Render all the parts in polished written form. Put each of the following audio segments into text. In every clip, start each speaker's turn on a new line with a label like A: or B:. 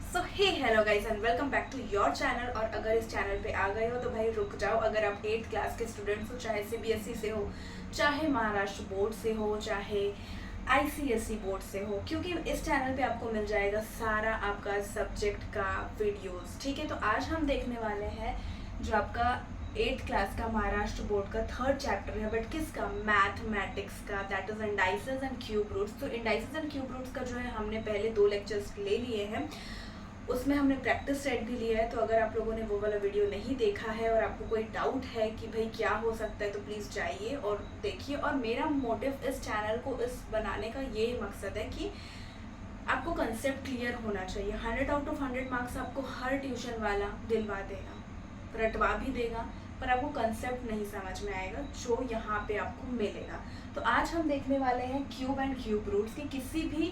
A: So hey hello guys and welcome back to your channel. और अगर इस channel पे आ गए हो तो भाई रुक जाओ। अगर आप 8th क्लास के स्टूडेंट्स हो, चाहे सीबीएसई से हो, चाहे महाराष्ट्र बोर्ड से हो, चाहे आईसीएसई बोर्ड से हो, क्योंकि इस चैनल पे आपको मिल जाएगा सारा आपका सब्जेक्ट का वीडियोस। ठीक है, तो आज हम देखने वाले हैं जो आपका 8th क्लास का महाराष्ट्र बोर्ड का 3rd चैप्टर है, बट किसका? मैथमेटिक्स का, that is indices and cube roots. तो इंडाइसेस एंड क्यूब रूट्स का जो है हमने पहले 2 लेक्चर्स ले लिए हैं, उसमें हमने प्रैक्टिस सेट भी लिया है। तो अगर आप लोगों ने वो वाला वीडियो नहीं देखा है और आपको कोई डाउट है कि भाई क्या हो सकता है, तो प्लीज़ जाइए और देखिए। और मेरा मोटिव इस चैनल को इस बनाने का ये मकसद है कि आपको कंसेप्ट क्लियर होना चाहिए। 100 आउट ऑफ 100 मार्क्स आपको हर ट्यूशन वाला दिलवा देगा, रटवा भी देगा, पर आपको कंसेप्ट नहीं समझ में आएगा जो यहाँ पे आपको मिलेगा। तो आज हम देखने वाले हैं क्यूब एंड क्यूब रूट्स की किसी भी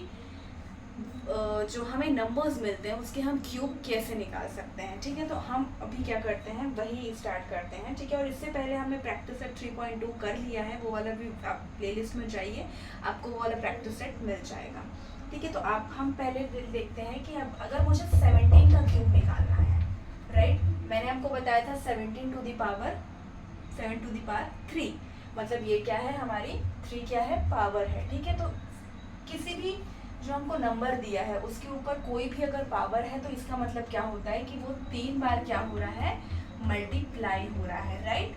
A: जो हमें नंबर्स मिलते हैं उसके हम क्यूब कैसे निकाल सकते हैं। ठीक है, तो हम अभी क्या करते हैं वही स्टार्ट करते हैं। ठीक है, और इससे पहले हमने प्रैक्टिस सेट 3.2 कर लिया है, वो वाला भी आप प्लेलिस्ट में जाइए, आपको वो वाला प्रैक्टिस सेट मिल जाएगा। ठीक है, तो आप हम पहले देखते हैं कि अब अगर मुझे 17 का क्यूब निकालना है, राइट, मैंने आपको बताया था 17 to the power 7 to the power 3, मतलब ये क्या है, हमारी 3 क्या है, पावर है। ठीक है, तो किसी भी जो हमको नंबर दिया है उसके ऊपर कोई भी अगर पावर है तो इसका मतलब क्या होता है कि वो 3 बार क्या हो रहा है, मल्टीप्लाई हो रहा है, राइट।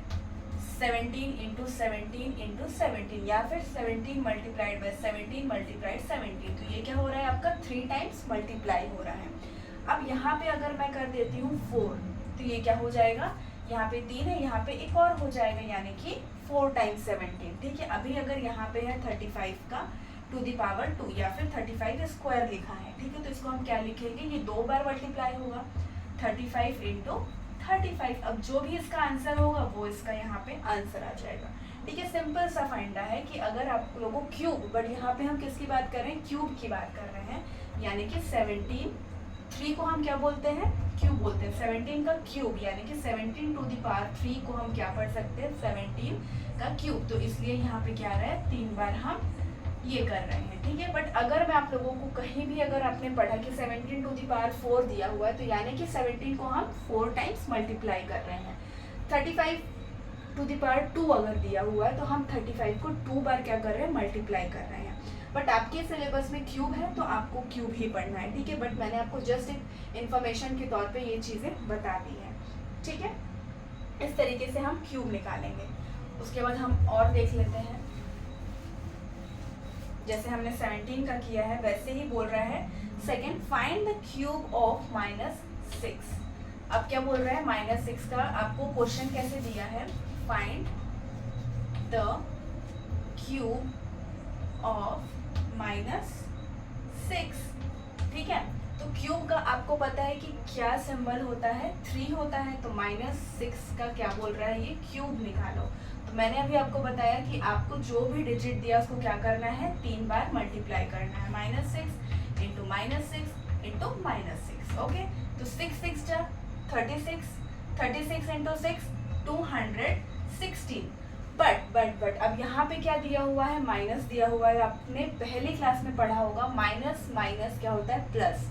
A: 17 इंटू 17 इंटू 17 या फिर 17 मल्टीप्लाइड बाय 17 मल्टीप्लाइड 17, तो ये क्या हो रहा है, आपका 3 टाइम्स मल्टीप्लाई हो रहा है। अब यहाँ पे अगर मैं कर देती हूँ 4, तो ये क्या हो जाएगा, यहाँ पे 3 है, यहाँ पे एक और हो जाएगा, यानी कि 4 टाइम्स 17। ठीक है, अभी अगर यहाँ पे है 35 का टू दी पावर 2 या फिर 35 स्क्वायर लिखा है। ठीक है, तो इसको हम क्या लिखेंगे, ये 2 बार मल्टीप्लाई होगा, 35 इंटू 35। अब जो भी इसका आंसर होगा वो इसका यहाँ पे आंसर आ जाएगा। ठीक है, सिंपल सा फाइंडा है कि अगर आप लोगों क्यूब, बट यहाँ पे हम किसकी बात कर रहे हैं, क्यूब की बात कर रहे हैं, यानी कि 17, 3 को हम क्या बोलते हैं, क्यूब बोलते हैं। 17 का क्यूब यानी कि 17 टू दी पावर 3 को हम क्या पढ़ सकते हैं, 17 का क्यूब। तो इसलिए यहाँ पे क्या आ रहा है, 3 बार हम ये कर रहे हैं। ठीक है, बट अगर मैं आप लोगों को कहीं भी अगर आपने पढ़ा कि 17 टू दी पावर 4 दिया हुआ है, तो यानी कि 17 को हम 4 टाइम्स मल्टीप्लाई कर रहे हैं। 35 टू दी पावर 2 अगर दिया हुआ है तो हम 35 को 2 बार क्या कर रहे हैं, मल्टीप्लाई कर रहे हैं। बट आपके सिलेबस में क्यूब है तो आपको क्यूब ही पढ़ना है। ठीक है, बट मैंने आपको जस्ट एक इन्फॉर्मेशन के तौर पे ये चीज़ें बता दी हैं। ठीक है, इस तरीके से हम क्यूब निकालेंगे। उसके बाद हम और देख लेते हैं, जैसे हमने 17 का किया है वैसे ही बोल रहा है second, find the cube of -6। अब क्या बोल रहा है, -6 का आपको क्वेश्चन कैसे दिया है, फाइंड द क्यूब ऑफ -6। ठीक है, तो क्यूब का आपको पता है कि क्या सिंबल होता है, 3 होता है, तो -6 का क्या बोल रहा है, ये क्यूब निकालो। तो मैंने अभी आपको बताया कि आपको जो भी डिजिट दिया उसको क्या करना है, 3 बार मल्टीप्लाई करना है, -6 इंटू -6 इंटू -6। ओके, तो 6 6 जा 36, 36 इंटू 6 216। बट अब यहाँ पे क्या दिया हुआ है, माइनस दिया हुआ है। आपने पहली क्लास में पढ़ा होगा माइनस माइनस क्या होता है, प्लस।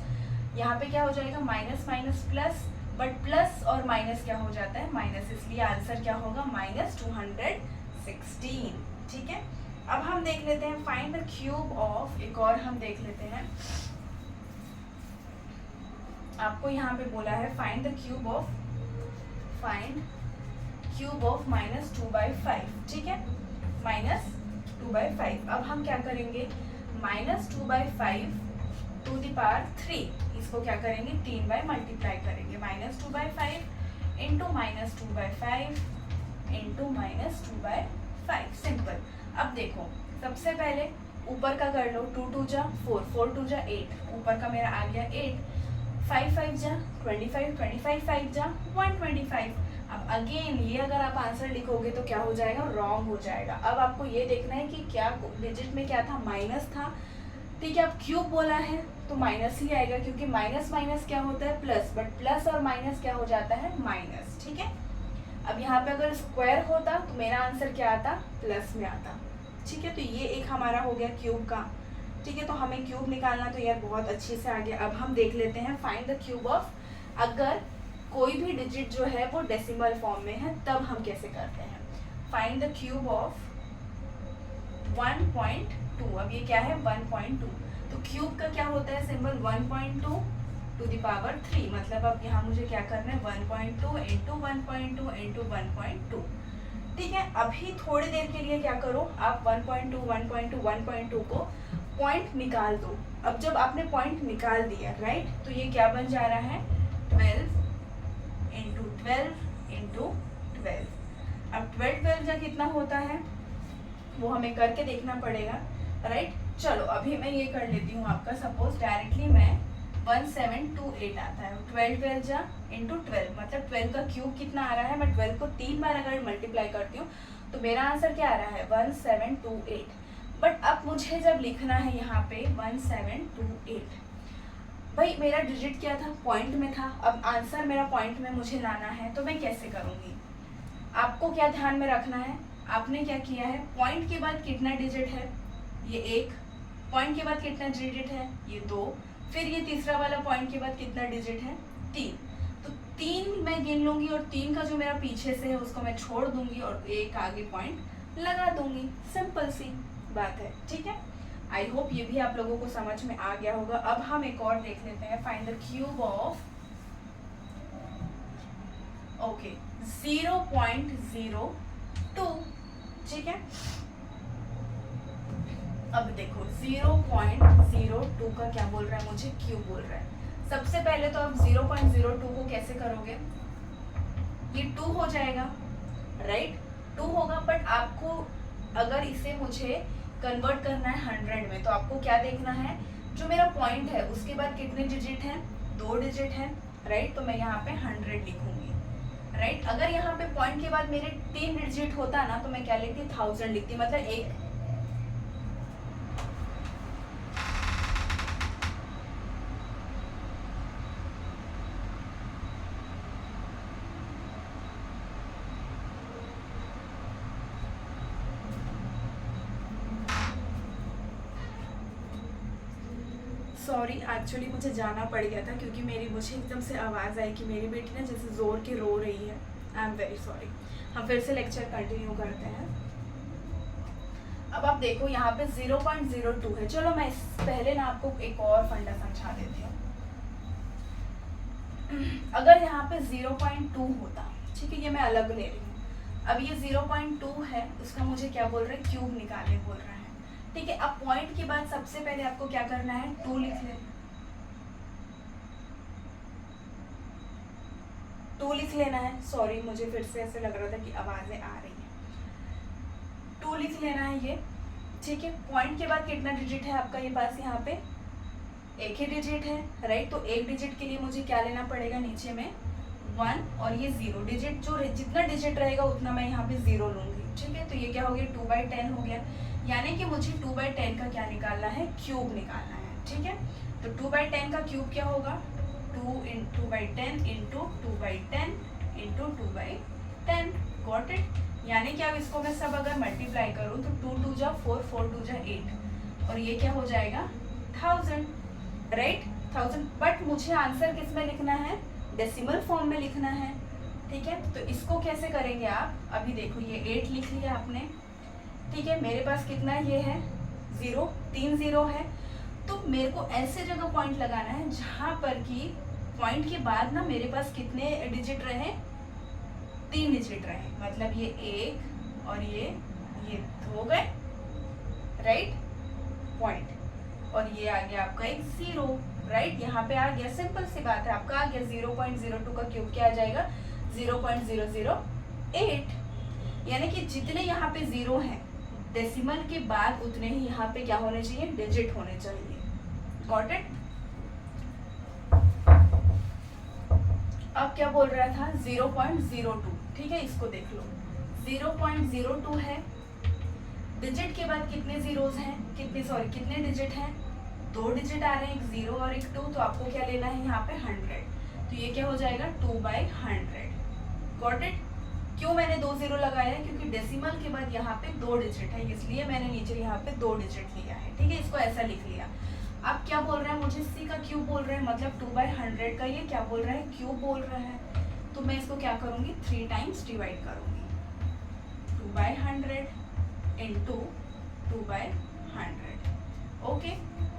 A: यहाँ पे क्या हो जाएगा, minus minus plus, but plus और माइनस क्या हो जाता है, माइनस, इसलिए आंसर क्या होगा, -216। ठीक है, अब हम देख लेते हैं फाइंड द क्यूब ऑफ, एक और हम देख लेते हैं। आपको यहाँ पे बोला है find the cube of, find cube of -2/5। ठीक है, -2/5। अब हम क्या करेंगे, -2/5 टू द पावर 3, इसको क्या करेंगे, 3 बार मल्टीप्लाई करेंगे, -2/5 इंटू -2/5 इंटू -2/5, सिंपल। अब देखो, सबसे पहले ऊपर का कर लो, 2 2 जा 4, 4 2 जा 8, ऊपर का मेरा आ गया 8, 5 5 जा 25, 25 5 जा 125। अब अगेन ये अगर आप आंसर लिखोगे तो क्या हो जाएगा, रॉन्ग हो जाएगा। अब आपको ये देखना है कि क्या डिजिट में क्या था, माइनस था। ठीक है, अब क्यूब बोला है तो माइनस ही आएगा, क्योंकि माइनस माइनस क्या होता है, प्लस, बट प्लस और माइनस क्या हो जाता है, माइनस। ठीक है, अब यहाँ पे अगर स्क्वायर होता तो मेरा आंसर क्या आता, प्लस में आता। ठीक है, तो ये एक हमारा हो गया क्यूब का। ठीक है, तो हमें क्यूब निकालना तो यार बहुत अच्छे से आ गया। अब हम देख लेते हैं फाइंड द क्यूब ऑफ, अगर कोई भी डिजिट जो है वो डेसिमल फॉर्म में है तब हम कैसे करते हैं। Find the cube of 1.2। अब ये क्या है 1.2, तो क्यूब का क्या होता है सिंबल 1.2 टू द पावर 3, मतलब अब यहाँ मुझे क्या करना है 1.2 इंटू 1.2 इंटू 1.2। ठीक है, अभी थोड़ी देर के लिए क्या करो आप 1.2 1.2 1.2 को पॉइंट निकाल दो। अब जब आपने पॉइंट निकाल दिया राइट, तो ये क्या बन जा रहा है 12 इंटू 12 इंटू 12। अब 12 का कितना होता है वो हमें करके देखना पड़ेगा राइट। चलो अभी मैं ये कर लेती हूँ आपका, सपोज डायरेक्टली मैं 1728 आता है, 12 जा इंटू 12, मतलब 12 का क्यूब कितना आ रहा है, मैं 12 को 3 बार अगर मल्टीप्लाई करती हूँ तो मेरा आंसर क्या आ रहा है 1728। बट अब मुझे जब लिखना है यहाँ पे 1728, भाई मेरा डिजिट क्या था पॉइंट में था, अब आंसर मेरा पॉइंट में मुझे लाना है तो मैं कैसे करूँगी। आपको क्या ध्यान में रखना है, आपने क्या किया है पॉइंट के बाद कितना डिजिट है ये 1, पॉइंट के बाद कितना डिजिट है ये 2, फिर ये तीसरा वाला पॉइंट के बाद कितना डिजिट है 3, तो 3 मैं गिन लूंगी और 3 का जो मेरा पीछे से है उसको मैं छोड़ दूंगी और एक आगे पॉइंट लगा दूंगी। सिंपल सी बात है, ठीक है। आई होप ये भी आप लोगों को समझ में आ गया होगा। अब हम एक और देख लेते हैं, फाइंड द क्यूब ऑफ 0.02, ठीक है। अब देखो 0.02 का क्या बोल रहा है मुझे, क्यूब बोल रहा है। सबसे पहले तो आप 0.02 को कैसे करोगे, ये 2 हो जाएगा राइट, 2 होगा। बट आपको अगर इसे मुझे कन्वर्ट करना है 100 में, तो आपको क्या देखना है, जो मेरा पॉइंट है उसके बाद कितने डिजिट हैं 2 डिजिट हैं राइट, तो मैं यहाँ पे 100 लिखूंगी राइट। अगर यहाँ पे पॉइंट के बाद मेरे 3 डिजिट होता ना तो मैं क्या लिखती 1000 लिखती, मतलब एक सॉरी एक्चुअली मुझे जाना पड़ गया था क्योंकि मुझे एकदम से आवाज़ आई कि मेरी बेटी ना जैसे ज़ोर के रो रही है। I am very sorry. हम फिर से लेक्चर कंटिन्यू करते हैं। अब आप देखो यहाँ पे 0.02 है। चलो मैं इस पहले ना आपको एक और फंडा समझा देती हूँ। अगर यहाँ पे 0.2 होता, ठीक है, ये मैं अलग ले रही हूँ। अब ये 0.2 है, उसका मुझे क्या बोल रहा है क्यूब निकालने बोल रहा है, ठीक है। अब पॉइंट के बाद सबसे पहले आपको क्या करना है 2 लिख लेना, 2 लिख लेना है। सॉरी मुझे फिर से ऐसे लग रहा था कि आवाजें आ रही हैं। 2 लिख लेना है ये, ठीक है। पॉइंट के बाद कितना डिजिट है आपका ये पास, यहाँ पे एक ही डिजिट है राइट, तो एक डिजिट के लिए मुझे क्या लेना पड़ेगा नीचे में 1 और ये 0 डिजिट, जो जितना डिजिट रहेगा उतना मैं यहाँ पे 0 लूंगी, ठीक है। तो ये क्या हो गया 2/10 हो गया, यानी कि मुझे 2/10 का क्या निकालना है क्यूब निकालना है, ठीक है। तो 2/10 का क्यूब क्या होगा 2/10 इंटू 2/10 इंटू 2/10, गॉट इट। यानी कि अब इसको मैं सब अगर मल्टीप्लाई करूँ तो 2 2 जा 4 4 2 जा 8 और ये क्या हो जाएगा 1000 राइट, 1000। बट मुझे आंसर किस में लिखना है डेसिमल फॉर्म में लिखना है, ठीक है। तो इसको कैसे करेंगे आप, अभी देखो ये 8 लिख लिया आपने, ठीक है। मेरे पास कितना ये है 0, 3 0 है, तो मेरे को ऐसे जगह पॉइंट लगाना है जहां पर कि पॉइंट के बाद ना मेरे पास कितने डिजिट रहे 3 डिजिट रहे, मतलब ये 1 और ये हो गए राइट पॉइंट, और ये आ गया आपका एक 0 राइट, यहाँ पे आ गया। सिंपल सी बात है, आपका आ गया 0.02 का क्यूब क्या आ जाएगा 0.008, यानी कि जितने यहाँ पे 0 हैं डेसिमल के बाद उतने ही यहाँ पे क्या होने चाहिए डिजिट होने चाहिए, गॉट इट। अब क्या बोल रहा था 0.02, ठीक है, इसको देख लो 0.02 है, डिजिट के बाद कितने जीरोस हैं, कितने डिजिट हैं 2 डिजिट आ रहे हैं, एक 0 और एक 2, तो आपको क्या लेना है यहाँ पे 100, तो ये क्या हो जाएगा 2/100, गॉट इट। क्यों मैंने 2 0 लगाया है, क्योंकि डेसिमल के बाद यहाँ पे 2 डिजिट है, इसलिए मैंने नीचे यहाँ पे 2 डिजिट लिया है। ठीक है, इसको ऐसा लिख लिया। अब क्या बोल रहा है मुझे, सी का क्यूब बोल रहा है, मतलब 2/100 का ये क्या बोल रहा है, क्यूब बोल रहा है। तो मैं इसको क्या करूँगी, 3 टाइम्स डिवाइड करूँगी, 2/100 इंटू 2/100। ओके,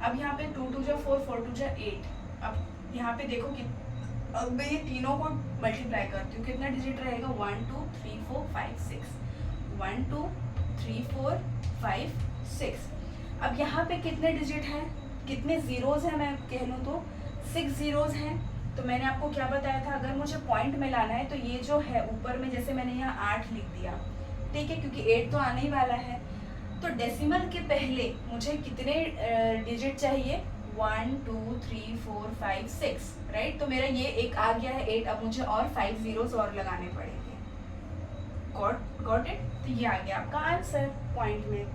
A: अब यहाँ पे 2 2 जा 4, 4 2 जा 8। अब यहाँ पे देखो कि अब मैं ये तीनों को मल्टीप्लाई करती हूँ, कितना डिजिट रहेगा, 1 2 3 4 5 6, 1 2 3 4 5 6। अब यहाँ पे कितने डिजिट हैं, कितने जीरोज हैं, मैं कह लूँ तो 6 जीरोज हैं। तो मैंने आपको क्या बताया था, अगर मुझे पॉइंट में लाना है तो ये जो है ऊपर में, जैसे मैंने यहाँ 8 लिख दिया, ठीक है, क्योंकि 8 तो आने ही वाला है। तो डेसिमल के पहले मुझे कितने डिजिट चाहिए, 1 2 3 4 5 6, राइट। तो मेरा ये एक आ गया है 8, अब मुझे और 5 जीरोस और लगाने पड़ेंगे। Got it. तो ये आ गया आपका आंसर पॉइंट में।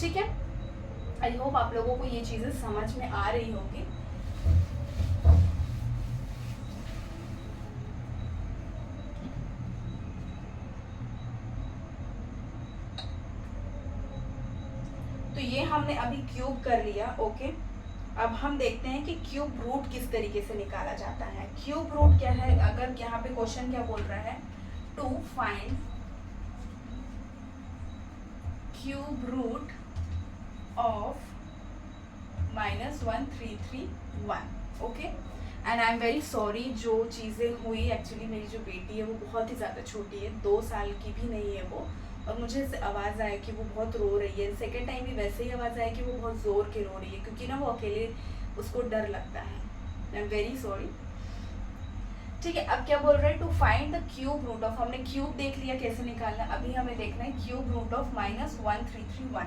A: ठीक है, आई होप आप लोगों को ये चीज़ें समझ में आ रही होगी। तो ये हमने अभी क्यूब कर लिया। ओके, अब हम देखते हैं कि क्यूब रूट किस तरीके से निकाला जाता है। क्यूब रूट क्या है, अगर यहाँ पे क्वेश्चन क्या बोल रहा है, to find cube root of -1331। Okay, and I am very sorry, जो चीज़ें हुई, एक्चुअली मेरी जो बेटी है वो बहुत ही ज़्यादा छोटी है, 2 साल की भी नहीं है वो, और मुझे आवाज़ आया कि वो बहुत रो रही है। सेकेंड टाइम भी वैसे ही आवाज़ आया कि वो बहुत ज़ोर के रो रही है, क्योंकि ना वो अकेले, उसको डर लगता है। I am very sorry. ठीक है, अब क्या बोल रहे हैं, to find the cube root of, हमने क्यूब देख लिया कैसे निकालना, अभी हमें देखना है क्यूब रूट ऑफ -1331।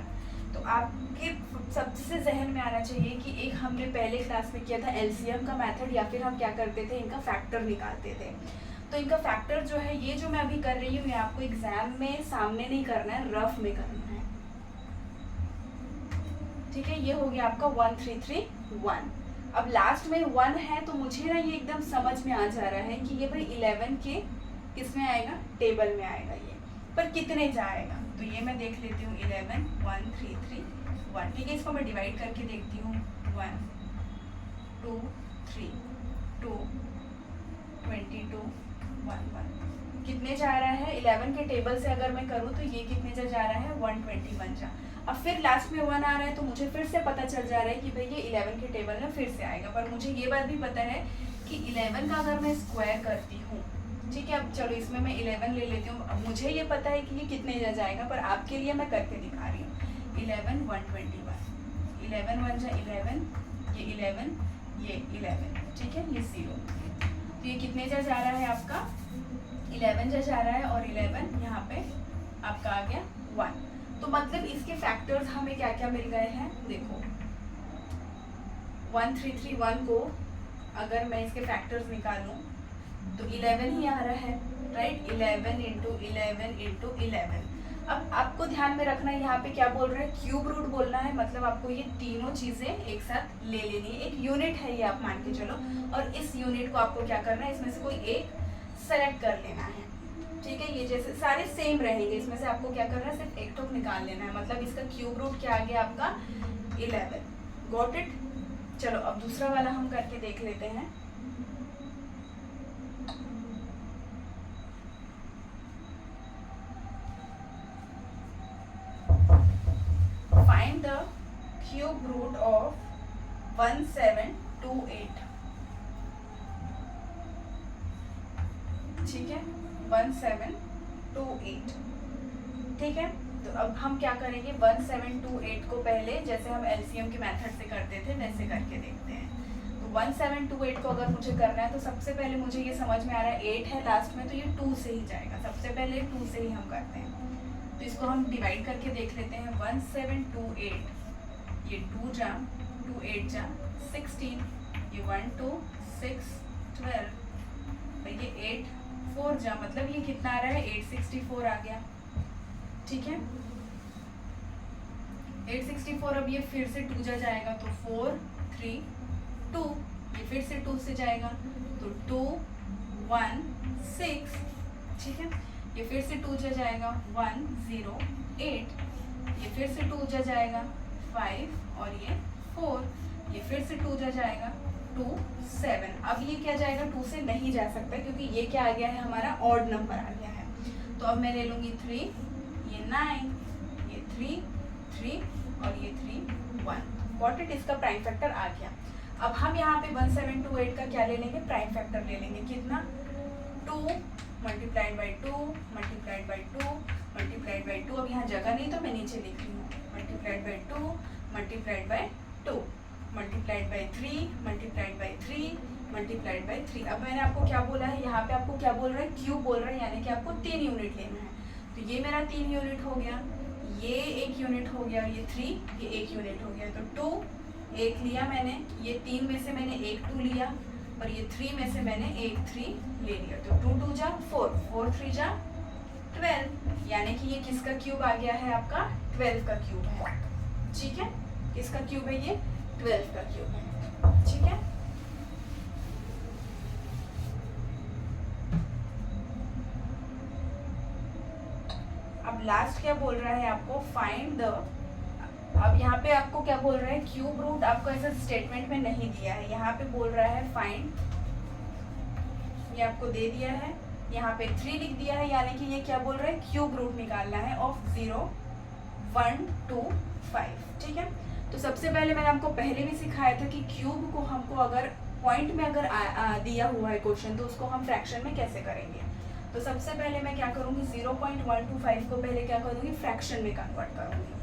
A: तो आपके सबसे जहन में आना चाहिए कि एक हमने पहले क्लास में किया था एलसीएम का मेथड, या फिर हम क्या करते थे, इनका फैक्टर निकालते थे। तो इनका फैक्टर जो है, ये जो मैं अभी कर रही हूँ, ये आपको एग्जाम में सामने नहीं करना है, रफ में करना है। ठीक है, ये हो गया आपका 1331। अब लास्ट में 1 है, तो मुझे ना ये एकदम समझ में आ जा रहा है कि ये भाई 11 के किस में आएगा, टेबल में आएगा ये, पर कितने जाएगा। तो ये मैं देख लेती हूँ, 11 1331। ठीक है, इसको मैं डिवाइड करके देखती हूँ, 1 2 3 2 22 1 1। कितने जा रहा है, 11 के टेबल से अगर मैं करूँ तो ये कितने जा रहा है, 121 जा। अब फिर लास्ट में 1 आ रहा है, तो मुझे फिर से पता चल जा रहा है कि भाई ये 11 के टेबल में फिर से आएगा। पर मुझे ये बात भी पता है कि 11 का अगर मैं स्क्वायर करती हूँ, ठीक है, अब चलो इसमें मैं 11 ले लेती हूँ। अब मुझे ये पता है कि ये कितने जाएगा, पर आपके लिए मैं करके दिखा रही हूँ। 11 121, 11 1 जा 11, ये 11, ये 11, ठीक है, ये 0। तो ये कितने जा रहा है आपका, 11 जा रहा है, और 11 यहाँ पे आपका आ गया 1। तो मतलब इसके फैक्टर्स हमें क्या क्या मिल गए हैं, देखो 1331 को अगर मैं इसके फैक्टर्स निकालूं तो 11 ही आ रहा है, राइट। 11 into 11 into 11। अब आपको ध्यान में रखना है, यहाँ पे क्या बोल रहे हैं, क्यूब रूट बोलना है, मतलब आपको ये तीनों चीज़ें एक साथ ले लेनी है। एक यूनिट है ये, आप मान के चलो, और इस यूनिट को आपको क्या करना है, इसमें से कोई एक सेलेक्ट कर लेना है। ठीक है, ये जैसे सारे सेम रहेंगे, इसमें से आपको क्या करना है, सिर्फ एक टोक निकाल लेना है। मतलब इसका क्यूब रूट क्या आ गया आपका, 11। Got it. चलो अब दूसरा वाला हम करके देख लेते हैं। Find the cube root of 1728। ठीक है, 1728। ठीक है, तो अब हम क्या करेंगे, 1728 को पहले जैसे हम एलसीएम के मेथड से करते थे वैसे करके देखते हैं। तो 1728 को अगर मुझे करना है तो सबसे पहले मुझे ये समझ में आ रहा है 8 है लास्ट में, तो ये 2 से ही जाएगा। सबसे पहले 2 से ही हम करते हैं, तो इसको हम डिवाइड करके देख लेते हैं। 1728, ये 2 जा 2 8 जा 16, ये 1 2 6 12, ये 8 4 जा, मतलब ये कितना आ रहा है, 864 आ गया। ठीक है, 864। अब ये फिर से 2 जा जाएगा, तो 4 3 2, ये फिर से 2 से जाएगा, तो 2 1 6। ठीक है, ये फिर से 2 जा जाएगा 1 0 8, ये फिर से 2 जा जाएगा 5 और ये 4, ये फिर से 2 जा जाएगा 2 7। अब ये क्या जाएगा 2 से नहीं जा सकता क्योंकि ये क्या आ गया है हमारा ऑड नंबर आ गया है। तो अब मैं ले लूँगी 3, ये 9, ये 3 3 और ये 3 1। गॉट इट, इसका प्राइम फैक्टर आ गया। अब हम यहाँ पे 1728 का क्या ले लेंगे, प्राइम फैक्टर ले लेंगे। कितना, 2 multiplied by 2 multiplied by 2 multiplied by 2। अब यहाँ जगह नहीं तो मैं नीचे लिख रही हूँ, multiplied by 2 multiplied by 2 multiplied by 3 multiplied by 3 multiplied by 3। अब मैंने आपको क्या बोला है, यहाँ पे आपको क्या बोल रहा है, क्यूब बोल रहा है, यानी कि आपको 3 यूनिट लेना है। तो ये मेरा 3 यूनिट हो गया, ये 1 यूनिट हो गया, ये 3, ये 1 यूनिट हो गया। तो 2 1 लिया मैंने, ये 3 में से मैंने 1 2 लिया और ये 3 में से मैंने 1 3 ले लिया। तो 2 2 जा 4, 4 3 जा 12, यानी कि ये किसका क्यूब आ गया है, आपका 12 का क्यूब है। ठीक है, किसका क्यूब है, ये 12 का क्यूब है। ठीक है, अब लास्ट क्या बोल रहा है आपको, फाइंड द। अब यहाँ पे आपको क्या बोल रहा है, क्यूब रूट आपको ऐसा स्टेटमेंट में नहीं दिया है, यहाँ पे बोल रहा है फाइंड, ये आपको दे दिया है, यहाँ पे 3 लिख दिया है, यानी कि ये क्या बोल रहा है, क्यूब रूट निकालना है ऑफ 0 1 2 5। ठीक है, तो सबसे पहले मैंने आपको पहले भी सिखाया था कि क्यूब को हमको अगर पॉइंट में अगर दिया हुआ है क्वेश्चन, तो उसको हम फ्रैक्शन में कैसे करेंगे। तो सबसे पहले मैं क्या करूँगी, 0.125 को पहले क्या करूँगी, फ्रैक्शन में कन्वर्ट करूँगी।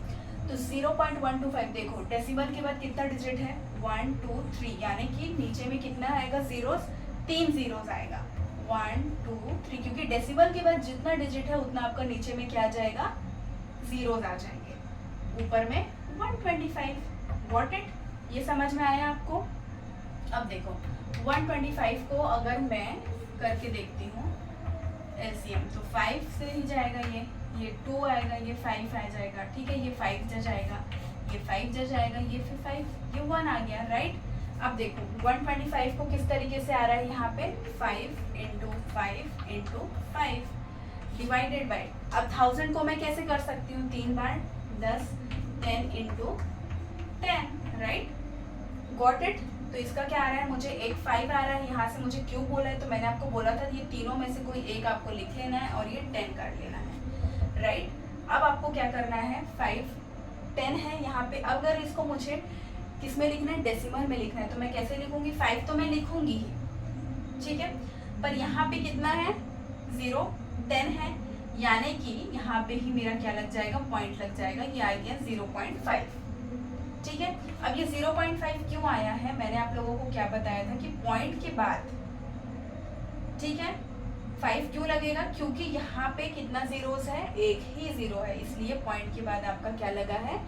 A: तो 0.125 देखो, डेसिमल के बाद कितना डिजिट है, 1 2 3, यानी कि नीचे में कितना आएगा, जीरोस, 3 जीरोस आएगा, 1 2 3, क्योंकि डेसिमल के बाद जितना डिजिट है उतना आपका नीचे में क्या आ जाएगा, जीरोस आ जाएंगे, ऊपर में 125। गॉट इट, ये समझ में आया आपको। अब देखो 125 को अगर मैं करके देखती हूँ एलसीएम, तो 5 से ही जाएगा, ये 2 आएगा, ये 5 आ जाएगा। ठीक है, ये 5 जा जाएगा, ये 5 जा जाएगा, ये फिर 5, ये 1 आ गया, राइट। अब देखो 125 को किस तरीके से आ रहा है, यहाँ पे 5 इंटू 5 इंटू 5 डिवाइडेड बाई। अब 1000 को मैं कैसे कर सकती हूँ, 3 बार 10, 10 इंटू 10, राइट। Got it. तो इसका क्या आ रहा है, मुझे एक 5 आ रहा है, यहाँ से मुझे क्यों बोला है, तो मैंने आपको बोला था ये तीनों में से कोई एक आपको लिख लेना है और ये 10 कर लेना है, राइट। अब आपको क्या करना है, 5 10 है यहाँ पे, अगर इसको मुझे किस में लिखना है, डेसिमल में लिखना है, तो मैं कैसे लिखूंगी, 5 तो मैं लिखूंगी ही, ठीक है, पर यहाँ पे कितना है, 0 10 है, यानी कि यहाँ पे ही मेरा क्या लग जाएगा, पॉइंट लग जाएगा, ये आ गया 0.5। ठीक है, अब ये 0.5 क्यों आया है, मैंने आप लोगों को क्या बताया था कि पॉइंट के बाद, ठीक है, 5 क्यों लगेगा, क्योंकि यहाँ पे कितना जीरोस है, एक ही जीरो है, इसलिए पॉइंट के बाद आपका क्या लगा है,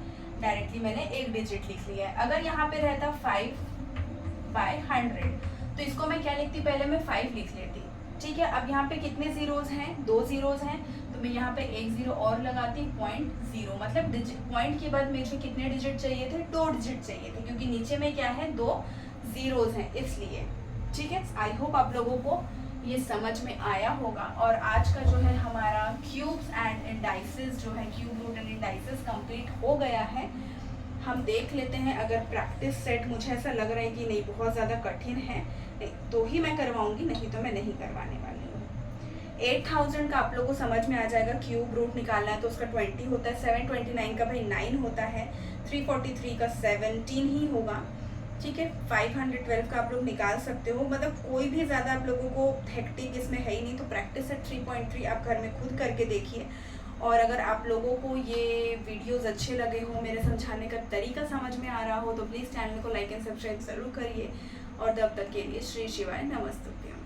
A: डायरेक्टली मैंने एक डिजिट लिख लिया है। अगर यहाँ पे रहता 5/100, तो इसको मैं क्या लिखती, पहले मैं 5 लिख लेती, ठीक है। अब यहाँ पे कितने जीरोस हैं, 2 जीरोस हैं, तो मैं यहाँ पे एक जीरो और लगाती, 0.0, मतलब पॉइंट के बाद मुझे कितने डिजिट चाहिए थे, 2 डिजिट चाहिए थे, क्योंकि नीचे में क्या है, 2 जीरोस हैं, इसलिए। ठीक है, आई होप आप लोगों को ये समझ में आया होगा। और आज का जो है हमारा क्यूब्स एंड इंडाइसेस जो है, cube root and indices complete हो गया है। हम देख लेते हैं, अगर प्रैक्टिस सेट मुझे ऐसा लग रहा है कि नहीं बहुत ज़्यादा कठिन है तो ही मैं करवाऊंगी, नहीं तो मैं नहीं करवाने वाली हूँ। 8000 का आप लोगों को समझ में आ जाएगा, क्यूब रूट निकालना है तो उसका 20 होता है, 729 का भाई 9 होता है, 343 का 17 ही होगा, ठीक है। 512 का आप लोग निकाल सकते हो, मतलब कोई भी ज़्यादा आप लोगों को हेक्टिक इसमें है ही नहीं। तो प्रैक्टिस सेट 3.3 आप घर में खुद करके देखिए। और अगर आप लोगों को ये वीडियोस अच्छे लगे हो, मेरे समझाने का तरीका समझ में आ रहा हो, तो प्लीज़ चैनल को लाइक एंड सब्सक्राइब ज़रूर करिए। और तब तक के लिए श्री शिवाय नमस्तुभ्यम।